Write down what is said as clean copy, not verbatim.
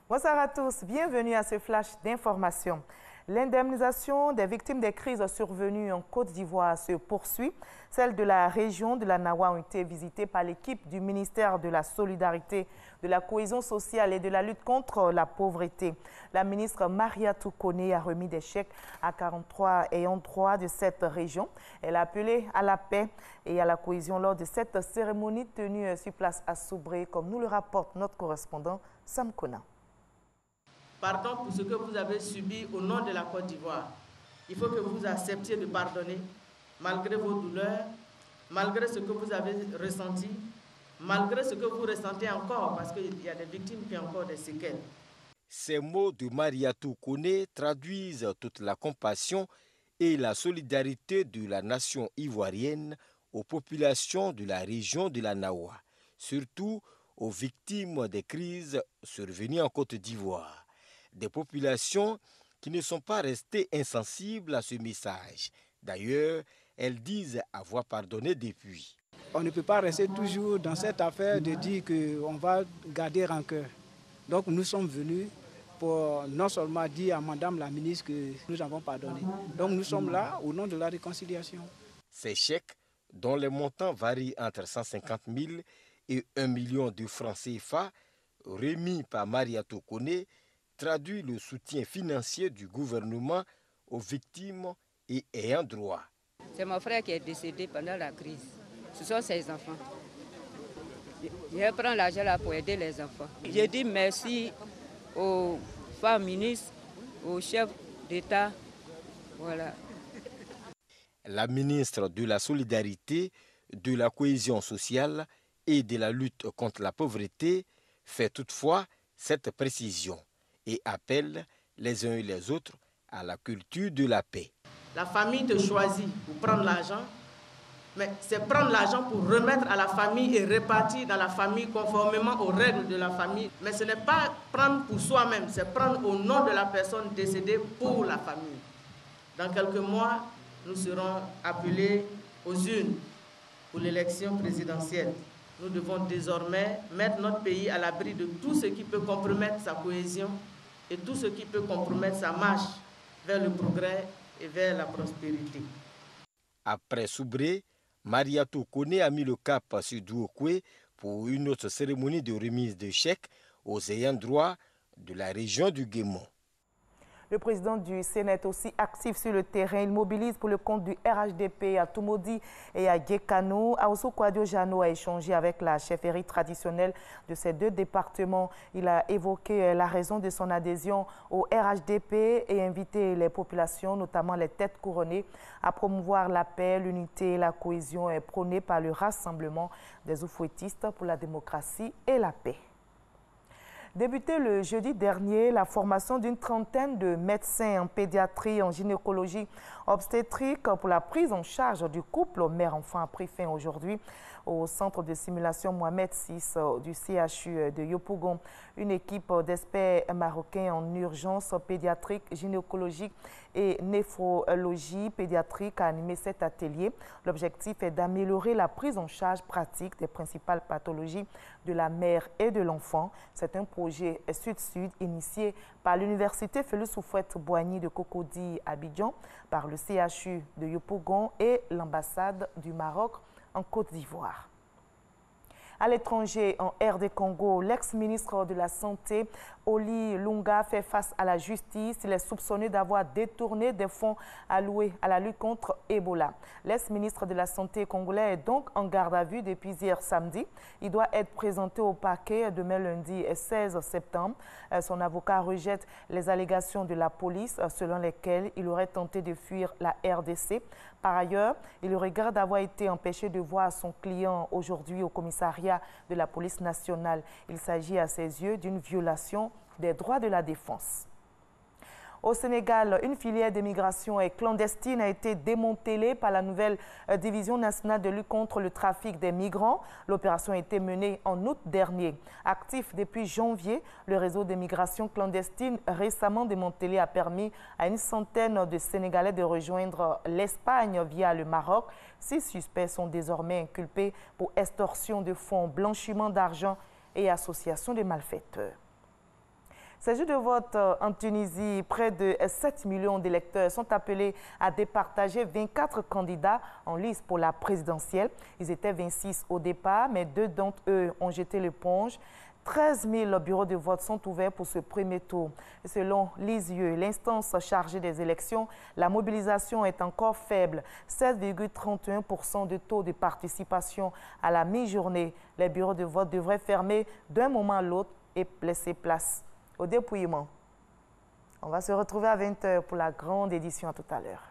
Bonsoir à tous, bienvenue à ce flash d'information. L'indemnisation des victimes des crises survenues en Côte d'Ivoire se poursuit. Celles de la région de la Nawa ont été visitées par l'équipe du ministère de la Solidarité, de la Cohésion sociale et de la lutte contre la pauvreté. La ministre Mariatou Koné a remis des chèques à 43 ayants droit de cette région. Elle a appelé à la paix et à la cohésion lors de cette cérémonie tenue sur place à Soubré, comme nous le rapporte notre correspondant Sam Kona. Pardon pour ce que vous avez subi au nom de la Côte d'Ivoire. Il faut que vous acceptiez de pardonner, malgré vos douleurs, malgré ce que vous avez ressenti, malgré ce que vous ressentez encore, parce qu'il y a des victimes qui ont encore des séquelles. Ces mots de Mariatou Koné traduisent toute la compassion et la solidarité de la nation ivoirienne aux populations de la région de la Nawa, surtout aux victimes des crises survenues en Côte d'Ivoire. Des populations qui ne sont pas restées insensibles à ce message. D'ailleurs, elles disent avoir pardonné depuis. On ne peut pas rester toujours dans cette affaire de dire qu'on va garder rancœur. Donc nous sommes venus pour non seulement dire à Madame la ministre que nous avons pardonné. Donc nous sommes là au nom de la réconciliation. Ces chèques, dont les montants varient entre 150 000 et 1 million de francs CFA, remis par Mariatou Koné, traduit le soutien financier du gouvernement aux victimes et ayant droit. C'est mon frère qui est décédé pendant la crise. Ce sont ses enfants. Je prends l'argent là pour aider les enfants. J'ai dit merci aux femmes ministres, aux chefs d'État. Voilà. La ministre de la Solidarité, de la Cohésion sociale et de la lutte contre la pauvreté fait toutefois cette précision et appelle les uns et les autres à la culture de la paix. La famille te choisit pour prendre l'argent, mais c'est prendre l'argent pour remettre à la famille et répartir dans la famille conformément aux règles de la famille. Mais ce n'est pas prendre pour soi-même, c'est prendre au nom de la personne décédée pour la famille. Dans quelques mois, nous serons appelés aux urnes pour l'élection présidentielle. Nous devons désormais mettre notre pays à l'abri de tout ce qui peut compromettre sa cohésion et tout ce qui peut compromettre sa marche vers le progrès et vers la prospérité. Après Soubré, Mariatou Koné a mis le cap sur Douokoué pour une autre cérémonie de remise de chèques aux ayants droit de la région du Guémon. Le président du Sénat est aussi actif sur le terrain. Il mobilise pour le compte du RHDP à Toumoudi et à Guékano. Aosso Kwadio Jano a échangé avec la chefferie traditionnelle de ces deux départements. Il a évoqué la raison de son adhésion au RHDP et invité les populations, notamment les têtes couronnées, à promouvoir la paix, l'unité et la cohésion prônée par le rassemblement des oufouettistes pour la démocratie et la paix. Débuté le jeudi dernier, la formation d'une trentaine de médecins en pédiatrie, en gynécologie obstétrique pour la prise en charge du couple mère-enfant a pris fin aujourd'hui au centre de simulation Mohamed VI du CHU de Yopougon. Une équipe d'experts marocains en urgence pédiatrique, gynécologique et néphrologie pédiatrique a animé cet atelier. L'objectif est d'améliorer la prise en charge pratique des principales pathologies de la mère et de l'enfant. C'est un projet Sud-Sud initié par l'Université Félix Houphouët-Boigny de Cocody Abidjan, par le CHU de Yopougon et l'ambassade du Maroc en Côte d'Ivoire. À l'étranger, en RD Congo, l'ex-ministre de la Santé, Oli Lunga, fait face à la justice. Il est soupçonné d'avoir détourné des fonds alloués à la lutte contre Ebola. L'ex-ministre de la Santé congolais est donc en garde à vue depuis hier samedi. Il doit être présenté au parquet demain lundi 16 septembre. Son avocat rejette les allégations de la police selon lesquelles il aurait tenté de fuir la RDC. Par ailleurs, il regrette d'avoir été empêché de voir son client aujourd'hui au commissariat de la police nationale. Il s'agit à ses yeux d'une violation des droits de la défense. Au Sénégal, une filière d'immigration clandestine a été démantelée par la nouvelle division nationale de lutte contre le trafic des migrants. L'opération a été menée en août dernier. Actif depuis janvier, le réseau d'immigration clandestine récemment démantelé a permis à une centaine de Sénégalais de rejoindre l'Espagne via le Maroc. 6 suspects sont désormais inculpés pour extorsion de fonds, blanchiment d'argent et association de malfaiteurs. Ces jours de vote en Tunisie, près de 7 millions d'électeurs sont appelés à départager 24 candidats en lice pour la présidentielle. Ils étaient 26 au départ, mais 2 d'entre eux ont jeté l'éponge. 13 000 bureaux de vote sont ouverts pour ce premier tour. Et selon l'ISIE, l'instance chargée des élections, la mobilisation est encore faible, 16,31% de taux de participation à la mi-journée. Les bureaux de vote devraient fermer d'un moment à l'autre et laisser place au dépouillement. On va se retrouver à 20 h pour la grande édition. À tout à l'heure.